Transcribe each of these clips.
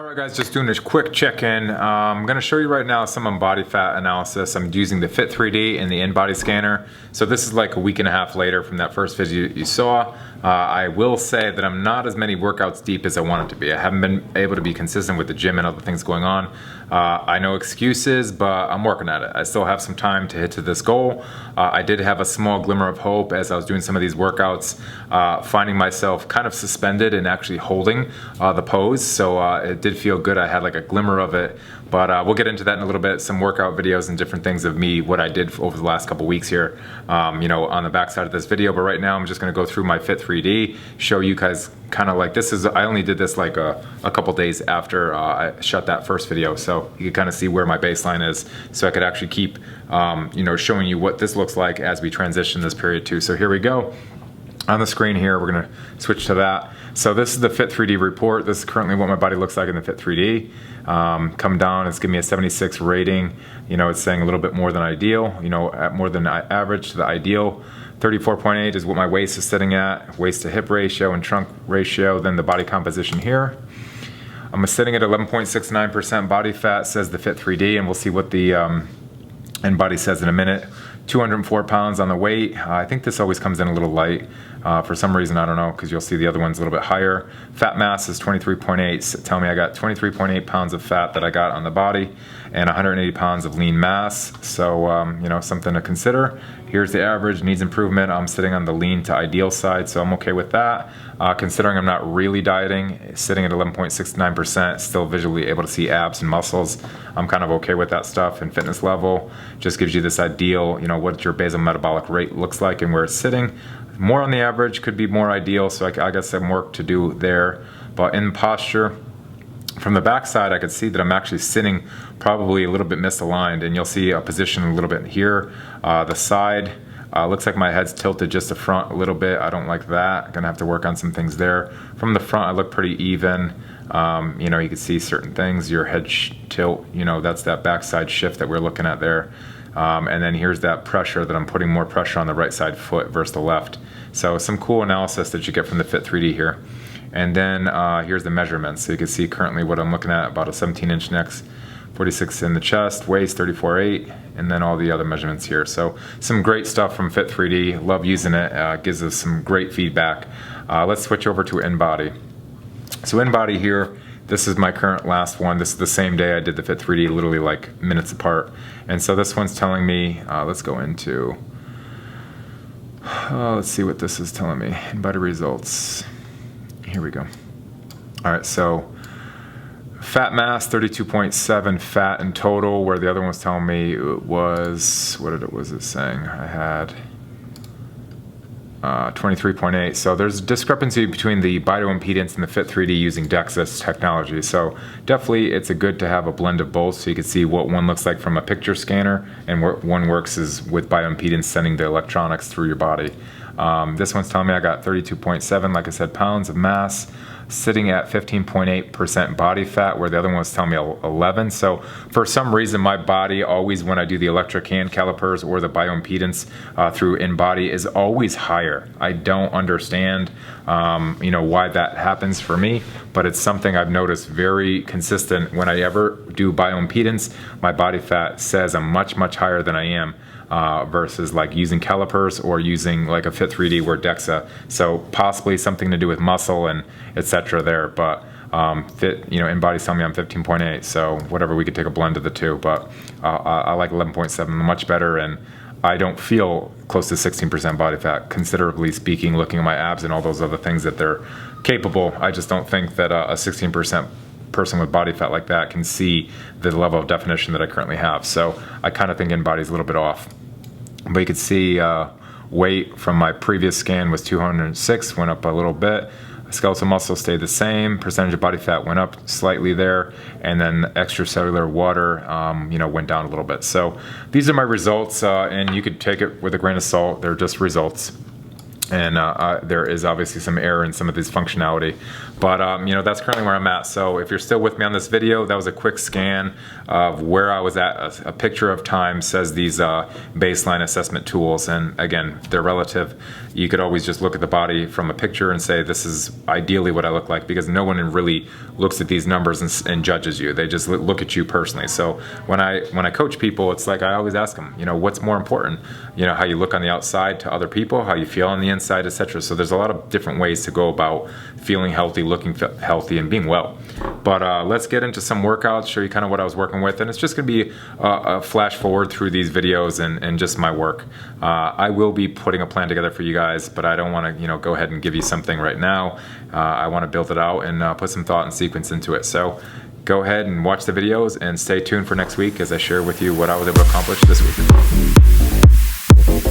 Alright guys, just doing a quick check-in. I'm going to show you right now some body fat analysis. I'm using the Fit3D and the InBody scanner. So this is like a week and a half later from that first video you saw. I will say that I'm not as many workouts deep as I wanted to be. I haven't been able to be consistent with the gym and other things going on. I know excuses, but I'm working at it. I still have some time to hit to this goal. I did have a small glimmer of hope as I was doing some of these workouts, finding myself kind of suspended and actually holding the pose. So it did feel good. I had like a glimmer of it, but we'll get into that in a little bit. Some workout videos and different things of me, what I did over the last couple weeks here, you know, on the back side of this video. But right now I'm just going to go through my Fit3D, show you guys kind of like this is, I only did this like a couple days after I shot that first video, so you can kind of see where my baseline is, so I could actually keep you know, showing you what this looks like as we transition this period too. So here we go. On the screen here, we're going to switch to that. So this is the Fit3D report. This is currently what my body looks like in the Fit3D. Come down, it's giving me a 76 rating. You know, it's saying a little bit more than ideal, you know, at more than average to the ideal. 34.8 is what my waist is sitting at, waist to hip ratio and trunk ratio, then the body composition here. I'm sitting at 11.69% body fat, says the Fit3D, and we'll see what the InBody says in a minute. 204 pounds on the weight. I think this always comes in a little light for some reason, I don't know, because you'll see the other one's a little bit higher. Fat mass is 23.8. Tell me I got 23.8 pounds of fat that I got on the body and 180 pounds of lean mass. So, you know, something to consider. Here's the average, needs improvement. I'm sitting on the lean to ideal side, so I'm okay with that. Considering I'm not really dieting, sitting at 11.69%, still visually able to see abs and muscles. I'm kind of okay with that stuff. And fitness level just gives you this ideal, you know, what your basal metabolic rate looks like and where it's sitting. More on the average, could be more ideal, so I got some work to do there. But in posture, from the back side, I could see that I'm actually sitting probably a little bit misaligned, and you'll see a position a little bit here. The side, looks like my head's tilted just the front a little bit. I don't like that. Gonna have to work on some things there. From the front, I look pretty even. You know, you can see certain things. Your head tilt, you know, that's that backside shift that we're looking at there. And then here's that pressure that I'm putting more pressure on the right side foot versus the left. So some cool analysis that you get from the Fit3D here. And then here's the measurements. So you can see currently what I'm looking at, about a 17-inch neck, 46 in the chest, waist 34.8, and then all the other measurements here. So some great stuff from Fit3D. Love using it. Gives us some great feedback. Let's switch over to InBody. So InBody here, this is my current last one. This is the same day I did the Fit3D, literally like minutes apart. And so this one's telling me, let's go into, let's see what this is telling me. InBody results. Here we go. All right, so fat mass, 32.7 fat in total, where the other one was telling me it was, was it saying? I had 23.8. So there's a discrepancy between the bioimpedance and the Fit3D using DEXA technology. So definitely it's good to have a blend of both, so you can see what one looks like from a picture scanner and what one works is with bioimpedance sending the electronics through your body. This one's telling me I got 32.7, like I said, pounds of mass, sitting at 15.8% body fat, where the other one was telling me 11. So for some reason, my body always, when I do the electric hand calipers or the bioimpedance through InBody, is always higher. I don't understand, you know, why that happens for me, but it's something I've noticed very consistent. When I ever do bioimpedance, my body fat says I'm much, much higher than I am. Versus like using calipers or using like a Fit3D or DEXA. So possibly something to do with muscle and etc. there, but you know, InBody's telling me I'm 15.8, so whatever, we could take a blend of the two, but I like 11.7 much better, and I don't feel close to 16% body fat, considerably speaking, looking at my abs and all those other things that they're capable. I just don't think that a 16% person with body fat like that can see the level of definition that I currently have. So I kind of think InBody's a little bit off. But you can see weight from my previous scan was 206, went up a little bit. Skeletal muscle stayed the same. Percentage of body fat went up slightly there, and then extracellular water, you know, went down a little bit. So these are my results, and you could take it with a grain of salt. They're just results. and there is obviously some error in some of this functionality, but that's currently where I'm at. So if you're still with me on this video, that was a quick scan of where I was at. A picture of time says these baseline assessment tools, and again, they're relative. You could always just look at the body from a picture and say this is ideally what I look like, because no one really looks at these numbers and judges you. They just look at you personally. So when I coach people, it's like I always ask them, what's more important? How you look on the outside to other people, how you feel on the inside, etc. So there's a lot of different ways to go about feeling healthy, looking healthy, and being well. But let's get into some workouts, show you kind of what I was working with, and it's just going to be a flash forward through these videos and just my work. I will be putting a plan together for you guys, but I don't want to go ahead and give you something right now. I want to build it out and put some thought and sequence into it. So go ahead and watch the videos and stay tuned for next week as I share with you what I was able to accomplish this week. Thank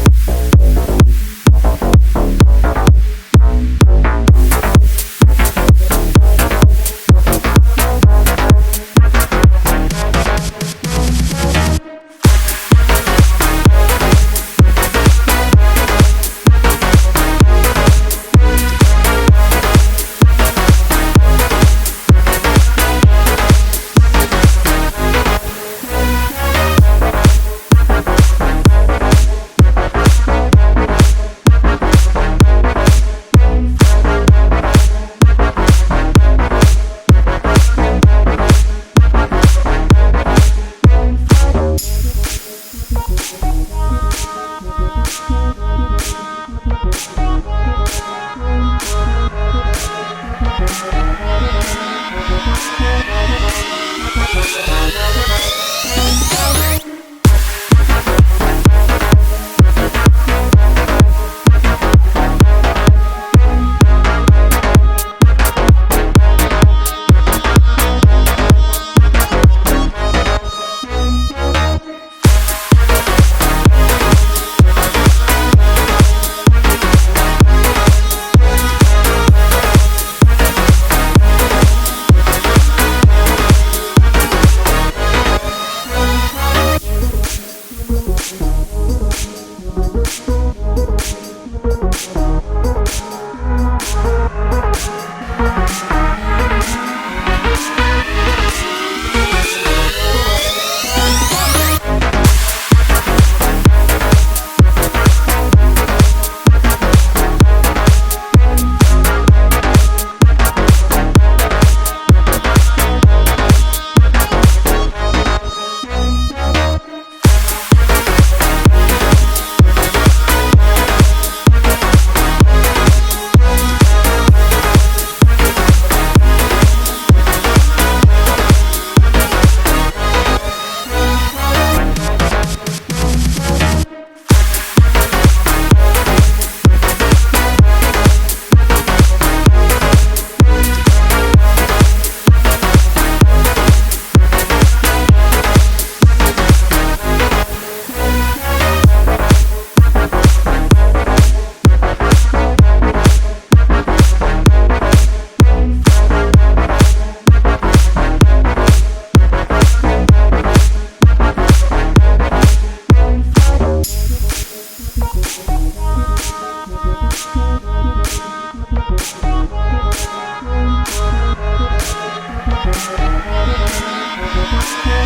you.